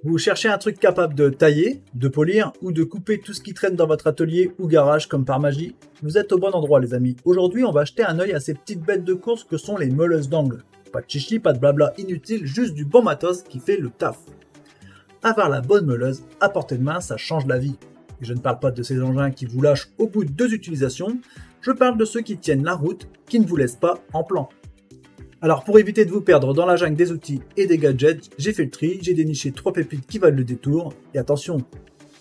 Vous cherchez un truc capable de tailler, de polir ou de couper tout ce qui traîne dans votre atelier ou garage comme par magie? Vous êtes au bon endroit les amis. Aujourd'hui on va jeter un œil à ces petites bêtes de course que sont les meuleuses d'angle. Pas de chichi, pas de blabla inutile, juste du bon matos qui fait le taf. Avoir la bonne meuleuse à portée de main, ça change la vie. Et je ne parle pas de ces engins qui vous lâchent au bout de 2 utilisations, je parle de ceux qui tiennent la route, qui ne vous laissent pas en plan. Alors pour éviter de vous perdre dans la jungle des outils et des gadgets, j'ai fait le tri, j'ai déniché 3 pépites qui valent le détour, et attention,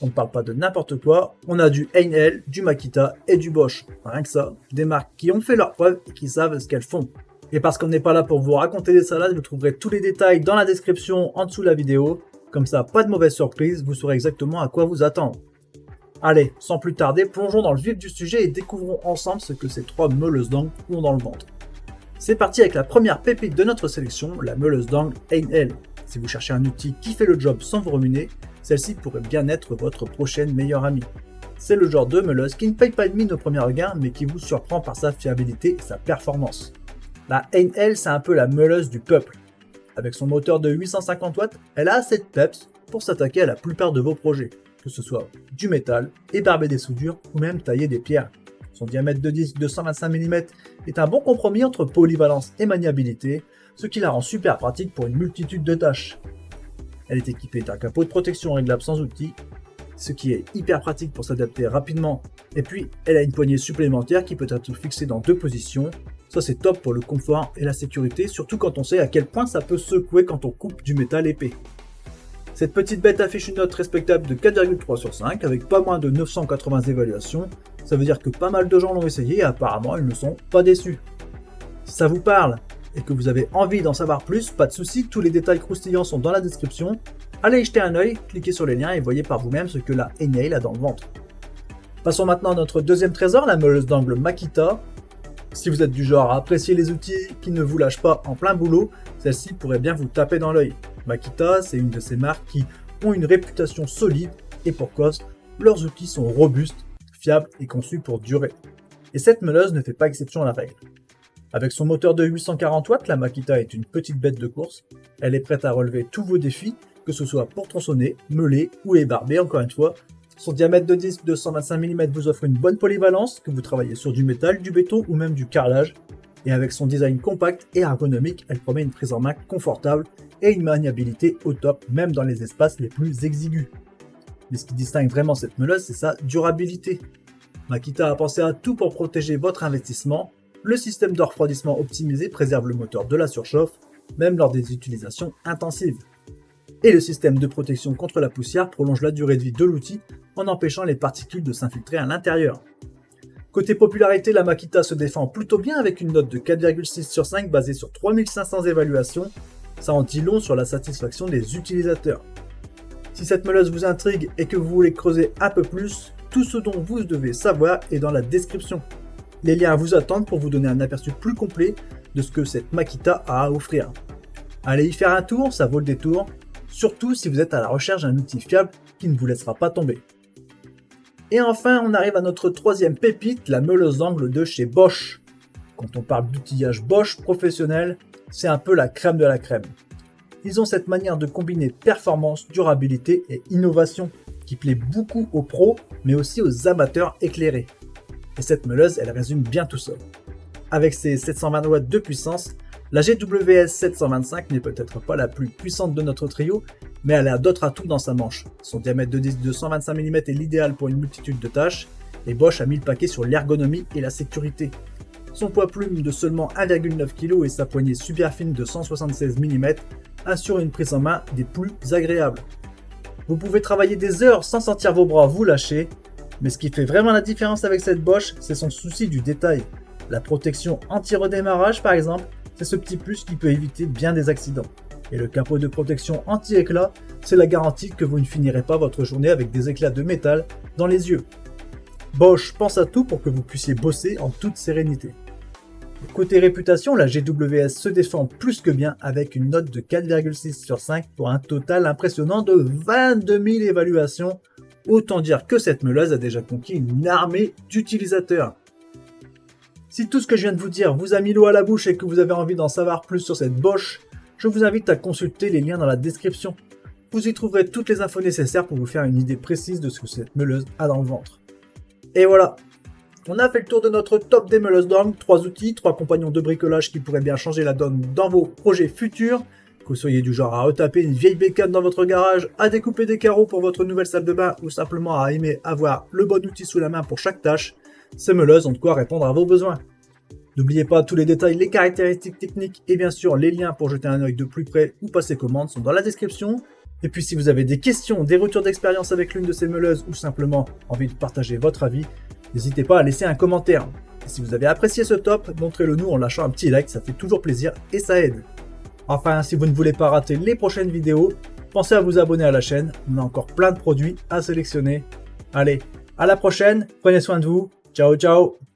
on ne parle pas de n'importe quoi, on a du Heinel, du Makita et du Bosch. Rien que ça, des marques qui ont fait leurs preuves et qui savent ce qu'elles font. Et parce qu'on n'est pas là pour vous raconter des salades, vous trouverez tous les détails dans la description en dessous de la vidéo, comme ça pas de mauvaise surprise, vous saurez exactement à quoi vous attendre. Allez, sans plus tarder, plongeons dans le vif du sujet et découvrons ensemble ce que ces 3 meuleuses d'angle ont dans le ventre. C'est parti avec la première pépite de notre sélection, la meuleuse d'angle Heinel. Si vous cherchez un outil qui fait le job sans vous remuner, celle-ci pourrait bien être votre prochaine meilleure amie. C'est le genre de meuleuse qui ne paye pas de mine au premier regard, mais qui vous surprend par sa fiabilité et sa performance. La Heinel, c'est un peu la meuleuse du peuple. Avec son moteur de 850 watts, elle a assez de peps pour s'attaquer à la plupart de vos projets, que ce soit du métal, ébarber des soudures ou même tailler des pierres. Son diamètre de disque de 125 mm est un bon compromis entre polyvalence et maniabilité, ce qui la rend super pratique pour une multitude de tâches. Elle est équipée d'un capot de protection réglable sans outil, ce qui est hyper pratique pour s'adapter rapidement, et puis elle a une poignée supplémentaire qui peut être fixée dans 2 positions, ça c'est top pour le confort et la sécurité, surtout quand on sait à quel point ça peut secouer quand on coupe du métal épais. Cette petite bête affiche une note respectable de 4,3 sur 5 avec pas moins de 980 évaluations, ça veut dire que pas mal de gens l'ont essayé et apparemment ils ne sont pas déçus. Si ça vous parle et que vous avez envie d'en savoir plus, pas de soucis, tous les détails croustillants sont dans la description. Allez y jeter un œil, cliquez sur les liens et voyez par vous-même ce que la Heinel a dans le ventre. Passons maintenant à notre deuxième trésor, la meuleuse d'angle Makita. Si vous êtes du genre à apprécier les outils qui ne vous lâchent pas en plein boulot, celle-ci pourrait bien vous taper dans l'œil. Makita, c'est une de ces marques qui ont une réputation solide et pour cause, leurs outils sont robustes, fiables et conçus pour durer. Et cette meuleuse ne fait pas exception à la règle. Avec son moteur de 840 watts, la Makita est une petite bête de course. Elle est prête à relever tous vos défis, que ce soit pour tronçonner, meuler ou ébarber encore une fois. Son diamètre de disque de 125 mm vous offre une bonne polyvalence, que vous travaillez sur du métal, du béton ou même du carrelage. Et avec son design compact et ergonomique, elle promet une prise en main confortable et une maniabilité au top, même dans les espaces les plus exigus. Mais ce qui distingue vraiment cette meuleuse, c'est sa durabilité. Makita a pensé à tout pour protéger votre investissement. Le système de refroidissement optimisé préserve le moteur de la surchauffe, même lors des utilisations intensives. Et le système de protection contre la poussière prolonge la durée de vie de l'outil en empêchant les particules de s'infiltrer à l'intérieur. Côté popularité, la Makita se défend plutôt bien avec une note de 4,6 sur 5 basée sur 3500 évaluations. Ça en dit long sur la satisfaction des utilisateurs. Si cette meuleuse vous intrigue et que vous voulez creuser un peu plus, tout ce dont vous devez savoir est dans la description. Les liens vous attendent pour vous donner un aperçu plus complet de ce que cette Makita a à offrir. Allez y faire un tour, ça vaut le détour, surtout si vous êtes à la recherche d'un outil fiable qui ne vous laissera pas tomber. Et enfin, on arrive à notre troisième pépite, la meuleuse d'angle de chez Bosch. Quand on parle d'outillage Bosch professionnel, c'est un peu la crème de la crème. Ils ont cette manière de combiner performance, durabilité et innovation qui plaît beaucoup aux pros, mais aussi aux amateurs éclairés. Et cette meuleuse, elle résume bien tout ça. Avec ses 720 watts de puissance, la GWS 725 n'est peut-être pas la plus puissante de notre trio, mais elle a d'autres atouts dans sa manche. Son diamètre de disque de 125 mm est l'idéal pour une multitude de tâches, et Bosch a mis le paquet sur l'ergonomie et la sécurité. Son poids plume de seulement 1,9 kg et sa poignée super fine de 176 mm assurent une prise en main des plus agréables. Vous pouvez travailler des heures sans sentir vos bras vous lâcher, mais ce qui fait vraiment la différence avec cette Bosch, c'est son souci du détail. La protection anti-redémarrage par exemple, c'est ce petit plus qui peut éviter bien des accidents. Et le capot de protection anti-éclat, c'est la garantie que vous ne finirez pas votre journée avec des éclats de métal dans les yeux. Bosch pense à tout pour que vous puissiez bosser en toute sérénité. Côté réputation, la GWS se défend plus que bien avec une note de 4,6 sur 5 pour un total impressionnant de 22 000 évaluations. Autant dire que cette meuleuse a déjà conquis une armée d'utilisateurs. Si tout ce que je viens de vous dire vous a mis l'eau à la bouche et que vous avez envie d'en savoir plus sur cette Bosch, je vous invite à consulter les liens dans la description. Vous y trouverez toutes les infos nécessaires pour vous faire une idée précise de ce que cette meuleuse a dans le ventre. Et voilà, on a fait le tour de notre top des meuleuses d'angles, 3 outils, 3 compagnons de bricolage qui pourraient bien changer la donne dans vos projets futurs. Que vous soyez du genre à retaper une vieille bécane dans votre garage, à découper des carreaux pour votre nouvelle salle de bain ou simplement à aimer avoir le bon outil sous la main pour chaque tâche, ces meuleuses ont de quoi répondre à vos besoins. N'oubliez pas tous les détails, les caractéristiques techniques et bien sûr les liens pour jeter un œil de plus près ou passer commande sont dans la description. Et puis si vous avez des questions, des retours d'expérience avec l'une de ces meuleuses ou simplement envie de partager votre avis, n'hésitez pas à laisser un commentaire. Et si vous avez apprécié ce top, montrez-le nous en lâchant un petit like, ça fait toujours plaisir et ça aide. Enfin, si vous ne voulez pas rater les prochaines vidéos, pensez à vous abonner à la chaîne, on a encore plein de produits à sélectionner. Allez, à la prochaine, prenez soin de vous, ciao ciao.